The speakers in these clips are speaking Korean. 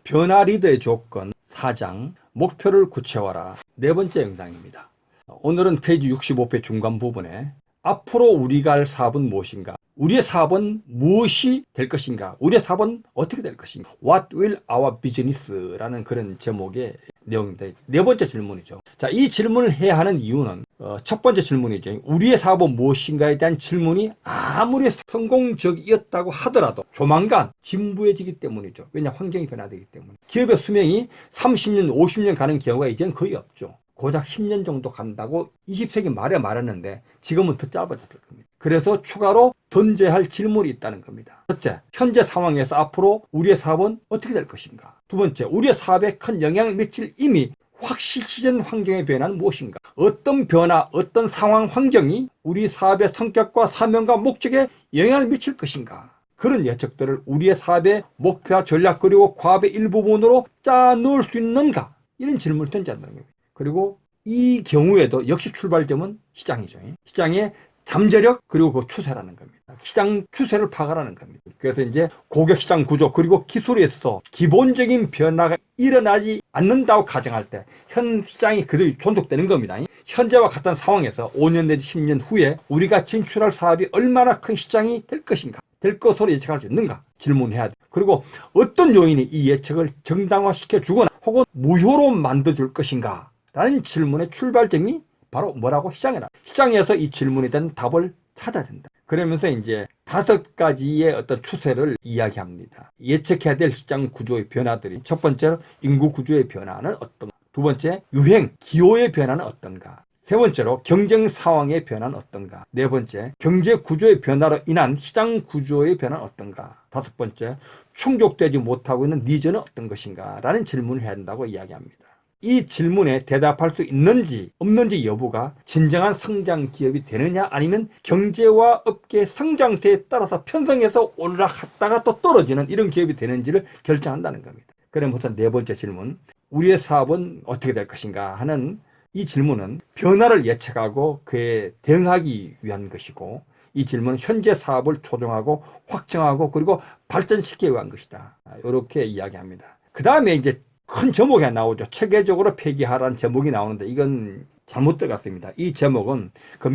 변화 리더의 조건 4장 목표를 구체화하라. 네 번째 영상입니다. 오늘은 페이지 65회 중간 부분에 앞으로 우리가 할 사업은 무엇인가? 우리의 사업은 무엇이 될 것인가? 우리의 사업은 어떻게 될 것인가? What will our business? 라는 그런 제목의 내용입니다. 네 번째 질문이죠. 자, 이 질문을 해야 하는 이유는 첫 번째 질문이죠. 우리의 사업은 무엇인가에 대한 질문이 아무리 성공적이었다고 하더라도 조만간 진부해지기 때문이죠. 왜냐, 환경이 변화되기 때문에. 기업의 수명이 30년, 50년 가는 경우가 이제는 거의 없죠. 고작 10년 정도 간다고 20세기 말에 말했는데 지금은 더 짧아졌을 겁니다. 그래서 추가로 던져야 할 질문이 있다는 겁니다. 첫째, 현재 상황에서 앞으로 우리의 사업은 어떻게 될 것인가? 두 번째, 우리의 사업에 큰 영향을 미칠 이미 확실시된 환경의 변화는 무엇인가? 어떤 변화, 어떤 상황, 환경이 우리 사업의 성격과 사명과 목적에 영향을 미칠 것인가? 그런 예측들을 우리의 사업의 목표와 전략 그리고 과업의 일부분으로 짜 넣을 수 있는가? 이런 질문을 던져야 한다는 겁니다. 그리고 이 경우에도 역시 출발점은 시장이죠. 시장의 잠재력 그리고 그 추세라는 겁니다. 시장 추세를 파악하라는 겁니다. 그래서 이제 고객시장 구조 그리고 기술에서 기본적인 변화가 일어나지 않는다고 가정할 때 현 시장이 그대로 존속되는 겁니다. 현재와 같은 상황에서 5년 내지 10년 후에 우리가 진출할 사업이 얼마나 큰 시장이 될 것인가? 될 것으로 예측할 수 있는가? 질문해야 돼. 그리고 어떤 요인이 이 예측을 정당화시켜 주거나 혹은 무효로 만들어줄 것인가? 라는 질문의 출발점이 바로 뭐라고? 시장이라. 시장에서 이 질문에 대한 답을 찾아야 된다. 그러면서 이제 5가지의 어떤 추세를 이야기합니다. 예측해야 될 시장 구조의 변화들이 첫 번째로 인구 구조의 변화는 어떤가? 두 번째, 유행, 기호의 변화는 어떤가? 세 번째로 경쟁 상황의 변화는 어떤가? 네 번째, 경제 구조의 변화로 인한 시장 구조의 변화는 어떤가? 다섯 번째, 충족되지 못하고 있는 니즈는 어떤 것인가? 라는 질문을 해야 한다고 이야기합니다. 이 질문에 대답할 수 있는지 없는지 여부가 진정한 성장 기업이 되느냐 아니면 경제와 업계의 성장세에 따라서 편성해서 올라갔다가 또 떨어지는 이런 기업이 되는지를 결정한다는 겁니다. 그러면서 네 번째 질문, 우리의 사업은 어떻게 될 것인가 하는 이 질문은 변화를 예측하고 그에 대응하기 위한 것이고, 이 질문은 현재 사업을 조정하고 확정하고 그리고 발전시키기 위한 것이다. 이렇게 이야기합니다. 그 다음에 이제 큰 제목이 나오죠. 체계적으로 폐기하라는 제목이 나오는데 이건 잘못 들어갔습니다. 이 제목은 그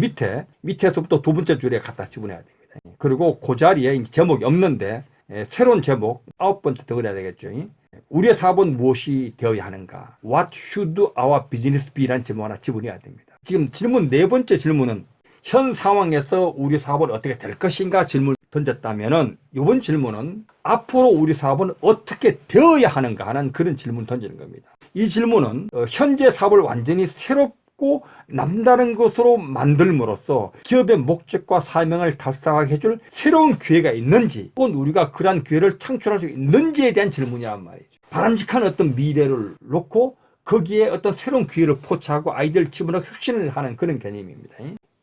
밑에서부터 두 번째 줄에 갖다 집어넣어야 됩니다. 그리고 그 자리에 제목이 없는데 새로운 제목 9번째 더 그래야 되겠죠. 우리의 사업은 무엇이 되어야 하는가? What should our business be? 라는 제목 하나 집어넣어야 됩니다. 지금 질문 네 번째 질문은 현 상황에서 우리 사업은 어떻게 될 것인가 질문을 던졌다면은 이번 질문은 앞으로 우리 사업은 어떻게 되어야 하는가 하는 그런 질문을 던지는 겁니다. 이 질문은 현재 사업을 완전히 새롭고 남다른 것으로 만들므로써 기업의 목적과 사명을 달성하게 해줄 새로운 기회가 있는지 혹은 우리가 그러한 기회를 창출할 수 있는지에 대한 질문이란 말이죠. 바람직한 어떤 미래를 놓고 거기에 어떤 새로운 기회를 포착하고 아이디어를 집어넣어 혁신을 하는 그런 개념입니다.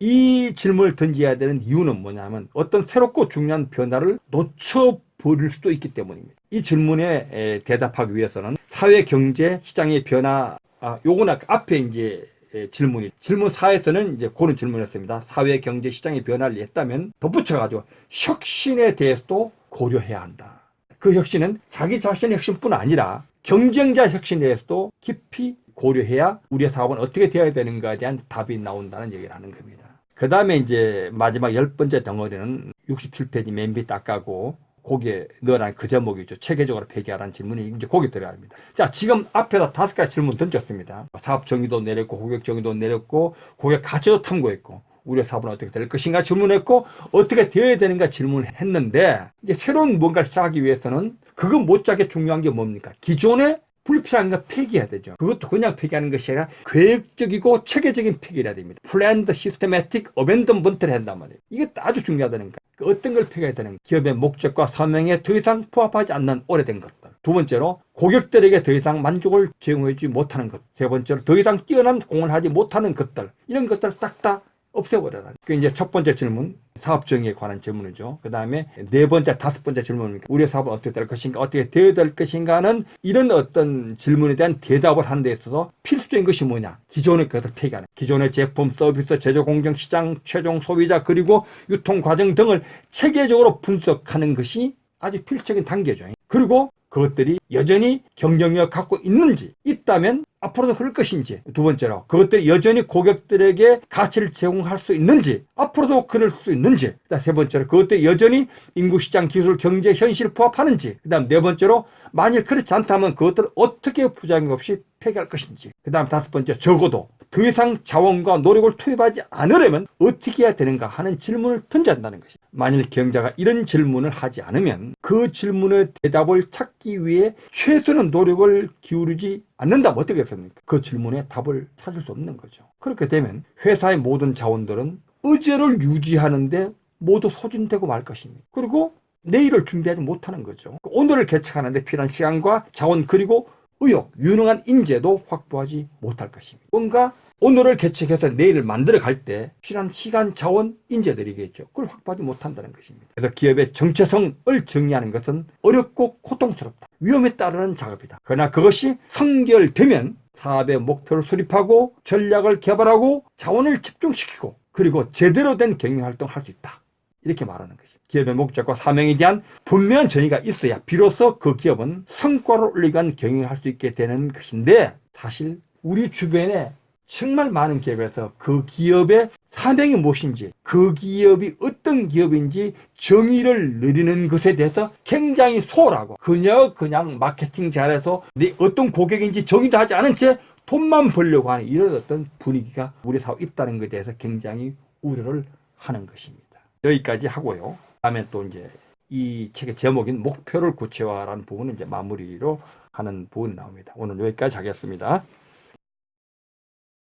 이 질문을 던져야 되는 이유는 뭐냐면 어떤 새롭고 중요한 변화를 놓쳐버릴 수도 있기 때문입니다. 이 질문에 대답하기 위해서는 사회, 경제, 시장의 변화, 요거는 앞에 이제 질문 4에서는 이제 그런 질문이었습니다. 사회, 경제, 시장의 변화를 했다면 덧붙여가지고 혁신에 대해서도 고려해야 한다. 그 혁신은 자기 자신의 혁신뿐 아니라 경쟁자 혁신에 대해서도 깊이 고려해야 우리의 사업은 어떻게 되어야 되는가에 대한 답이 나온다는 얘기를 하는 겁니다. 그 다음에 이제 마지막 10번째 덩어리는 67페이지 맨 밑 닦아고 거기에 넣으라는 그 제목이죠. 체계적으로 폐기하라는 질문이 이제 거기에 들어야 합니다. 자, 지금 앞에다 5가지 질문 던졌습니다. 사업 정의도 내렸고, 고객 정의도 내렸고, 고객 가치도 탐구했고, 우리의 사업은 어떻게 될 것인가 질문했고, 어떻게 되어야 되는가 질문을 했는데, 이제 새로운 뭔가를 시작하기 위해서는 그거 못지않게 중요한 게 뭡니까? 기존의 불필요한 거 폐기해야 되죠. 그것도 그냥 폐기하는 것이 아니라 계획적이고 체계적인 폐기를 해야 됩니다. Planned Systematic Abandonment를 한단 말이에요. 이게 아주 중요하다는 거예요. 어떤 걸 폐기해야 되는가? 기업의 목적과 사명에 더 이상 부합하지 않는 오래된 것들. 두 번째로 고객들에게 더 이상 만족을 제공해주지 못하는 것. 세 번째로 더 이상 뛰어난 공을 하지 못하는 것들. 이런 것들을 싹 다 없애버려라. 그 이제 첫 번째 질문, 사업 정의에 관한 질문이죠. 그 다음에 네 번째, 다섯 번째 질문은 우리의 사업은 어떻게 될 것인가, 어떻게 되어야 될 것인가는 이런 어떤 질문에 대한 대답을 하는 데 있어서 필수적인 것이 뭐냐? 기존의 것을 폐기하는. 기존의 제품, 서비스, 제조 공정, 시장, 최종 소비자, 그리고 유통 과정 등을 체계적으로 분석하는 것이 아주 필적인 단계죠. 그리고 그것들이 여전히 경쟁력 갖고 있는지, 있다면 앞으로도 그럴 것인지, 두 번째로 그것들이 여전히 고객들에게 가치를 제공할 수 있는지, 앞으로도 그럴 수 있는지, 세 번째로 그것들이 여전히 인구시장 기술 경제 현실에 부합하는지, 그 다음 네 번째로 만일 그렇지 않다면 그것들을 어떻게 부작용 없이 폐기할 것인지, 그 다음 다섯 번째, 적어도 더 이상 자원과 노력을 투입하지 않으려면 어떻게 해야 되는가 하는 질문을 던져야 한다는 것입니다. 만일 경자가 이런 질문을 하지 않으면 그 질문의 대답을 찾기 위해 최선의 노력을 기울이지 않는다면 어떻게 했습니까? 그 질문에 답을 찾을 수 없는 거죠. 그렇게 되면 회사의 모든 자원들은 어제를 유지하는데 모두 소진되고 말 것입니다. 그리고 내일을 준비하지 못하는 거죠. 오늘을 개척하는데 필요한 시간과 자원, 그리고 의욕, 유능한 인재도 확보하지 못할 것입니다. 뭔가 오늘을 개척해서 내일을 만들어 갈 때 필요한 시간, 자원, 인재들이겠죠. 그걸 확보하지 못한다는 것입니다. 그래서 기업의 정체성을 정의하는 것은 어렵고 고통스럽다. 위험에 따르는 작업이다. 그러나 그것이 성결되면 사업의 목표를 수립하고 전략을 개발하고 자원을 집중시키고 그리고 제대로 된 경영활동을 할 수 있다. 이렇게 말하는 것입니다. 기업의 목적과 사명에 대한 분명한 정의가 있어야 비로소 그 기업은 성과를 올리기 위한 경영을 할 수 있게 되는 것인데, 사실 우리 주변에 정말 많은 기업에서 그 기업의 사명이 무엇인지, 그 기업이 어떤 기업인지 정의를 내리는 것에 대해서 굉장히 소홀하고 그냥 마케팅 잘해서 내 어떤 고객인지 정의도 하지 않은 채 돈만 벌려고 하는 이런 어떤 분위기가 우리 사회에 있다는 것에 대해서 굉장히 우려를 하는 것입니다. 여기까지 하고요. 다음에 또 이제 이 책의 제목인 목표를 구체화라는 부분은 이제 마무리로 하는 부분이 나옵니다. 오늘 여기까지 하겠습니다.